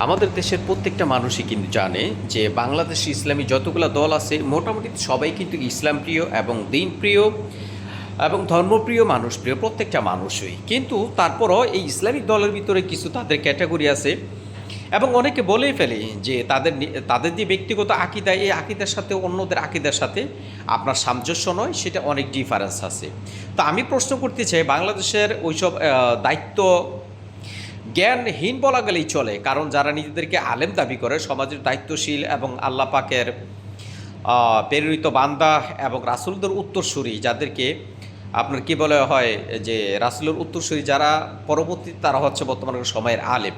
আমাদের দেশের প্রত্যেকটা মানুষই কিন্তু জানে যে বাংলাদেশ ইসলামী যতগুলো দল আছে মোটামুটি সবাই কিন্তু ইসলাম প্রিয় এবং দিন প্রিয় এবং ধর্মপ্রিয় মানুষ প্রিয় প্রত্যেকটা মানুষই। কিন্তু তারপরও এই ইসলামিক দলের ভিতরে কিছু তাদের ক্যাটাগরি আছে এবং অনেকে বলেই ফেলে যে তাদের যে ব্যক্তিগত আকিদা, এই আকিদার সাথে অন্যদের আকিদার সাথে আপনার সামঞ্জস্য নয়, সেটা অনেক ডিফারেন্স আছে। তো আমি প্রশ্ন করতে চাই, বাংলাদেশের ওইসব দায়িত্ব জ্ঞানহীন বলা গেলেই চলে, কারণ যারা নিজেদেরকে আলেম দাবি করে, সমাজের দায়িত্বশীল এবং আল্লাহ পাকের প্রেরিত বান্দা এবং রাসূলদের উত্তরসূরি, যাদেরকে আপনার কি বলা হয় যে রাসূলের উত্তরসূরি যারা পরবর্তী, তারা হচ্ছে বর্তমান সময়ের আলেম।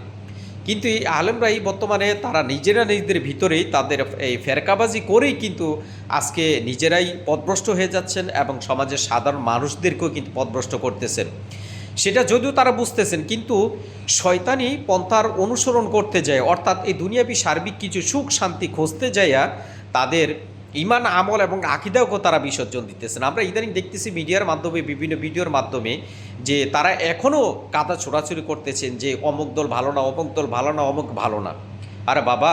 কিন্তু এই আলেমরাই বর্তমানে তারা নিজেরা নিজেদের ভিতরেই তাদের এই ফেরকাবাজি করেই কিন্তু আজকে নিজেরাই পথভ্রষ্ট হয়ে যাচ্ছেন এবং সমাজের সাধারণ মানুষদেরকেও কিন্তু পথভ্রষ্ট করতেছেন। সেটা যদিও তারা বুঝতেছেন, কিন্তু শয়তানি পন্থার অনুসরণ করতে যায়, অর্থাৎ এই দুনিয়াবি সার্বিক কিছু সুখ শান্তি খুঁজতে যাইয়া তাদের ইমান আমল এবং আকিদাকেও তারা বিসর্জন দিতেছেন। আমরা ইদানিং দেখতেছি মিডিয়ার মাধ্যমে, বিভিন্ন ভিডিওর মাধ্যমে, যে তারা এখনও কাদা ছোড়াছুড়ি করতেছেন যে অমুক দল ভালো না, অমুক দল ভালো না, অমুক ভালো না। আরে বাবা,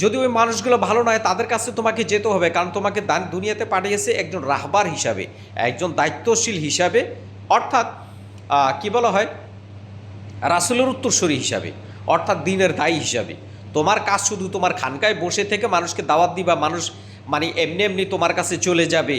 যদি ওই মানুষগুলো ভালো নয়, তাদের কাছে তোমাকে যেতে হবে, কারণ তোমাকে দুনিয়াতে পাঠিয়েছে একজন রাহবার হিসাবে, একজন দায়িত্বশীল হিসাবে, অর্থাৎ কি বলা হয়, রাসূলের উত্তরসূরি হিসাবে, অর্থাৎ দ্বীনের দায়ী হিসাবে। তোমার কাজ শুধু তোমার খানকায় বসে থেকে মানুষকে দাওয়াত দিবা, মানুষ মানে এমনি এমনি তোমার কাছে চলে যাবে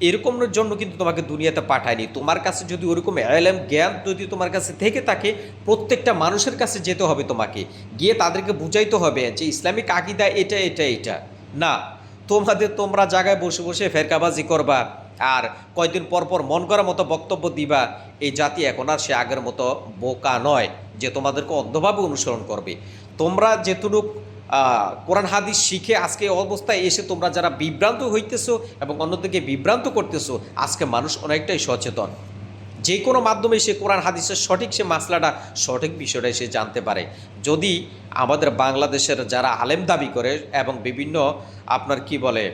এরকমের জন্য কিন্তু তোমাকে দুনিয়াতে পাঠায়নি। তোমার কাছে যদি ওরকম এলএম জ্ঞান যদি তোমার কাছে থেকে থাকে, প্রত্যেকটা মানুষের কাছে যেতে হবে, তোমাকে গিয়ে তাদেরকে বুঝাইতে হবে যে ইসলামিক আকিদা এটা এটা এটা না। তোমরা জায়গায় বসে বসে ফেরকাবাজি করবা আর কয়দিন পর পর মন করার মতো বক্তব্য দিবা। এই জাতি এখন আর সে আগের মতো বোকা নয় যে তোমাদেরকে অন্ধভাবে অনুসরণ করবে। তোমরা যেটুকু কোরআন হাদিস শিখে আজকে অবস্থায় এসে তোমরা যারা বিভ্রান্ত হইতেছো এবং অন্যদিকে বিভ্রান্ত করতেছো, আজকে মানুষ অনেকটাই সচেতন। যে কোনো মাধ্যমে সে কোরআন হাদিসের সঠিক সে মাসলাটা, সঠিক বিষয়টা সে জানতে পারে। যদি আমাদের বাংলাদেশের যারা আলেম দাবি করে এবং বিভিন্ন আপনার কি বলে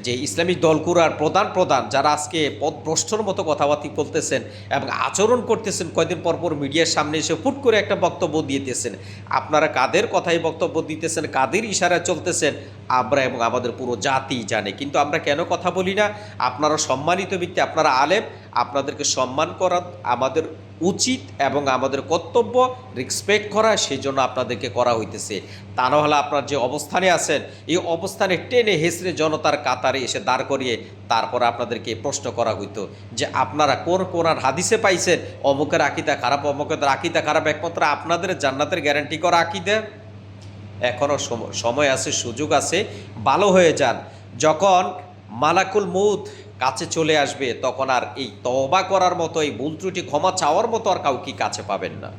যে ইসলামিক দলগুলোর প্রধান যারা আজকে পথভ্রষ্টর মতো কথাবার্তা বলতেছেন এবং আচরণ করতেছেন, কয়দিন পরপর মিডিয়ার সামনে এসে ফুট করে একটা বক্তব্য দিতেছেন, আপনারা কাদের কথাই বক্তব্য দিতেছেন, কাদের ইশারায় চলতেছেন, আমরা এবং আমাদের পুরো জাতি জানে। কিন্তু আমরা কেন কথা বলি না? আপনারা সম্মানিত ব্যক্তি, আপনারা আলেম, আপনাদেরকে সম্মান করা আমাদের উচিত এবং আমাদের কর্তব্য, রেসপেক্ট করা, সেই জন্য আপনাদেরকে করা হইতেছে। তা না হলে আপনার যে অবস্থানে আছেন, এই অবস্থানে টেনে হেসড়ে জনতার কাতারে এসে দাঁড় করিয়ে তারপর আপনাদেরকে প্রশ্ন করা হইতো যে আপনারা কোরআন হাদিসে পাইছেন অমুকের আকিদা খারাপ, অমুকের আকিদা খারাপ, একমাত্র আপনাদের জান্নাতের গ্যারান্টি করা আকিদা। এখনও সময় আছে, সুযোগ আছে, ভালো হয়ে যান। যখন মালাকুল মউত কাছে চলে আসবে, তখন আর এই তওবা করার মতো, এই ভুল ত্রুটি ক্ষমা চাওয়ার মতো আর কাউকে কাছে পাবেন না।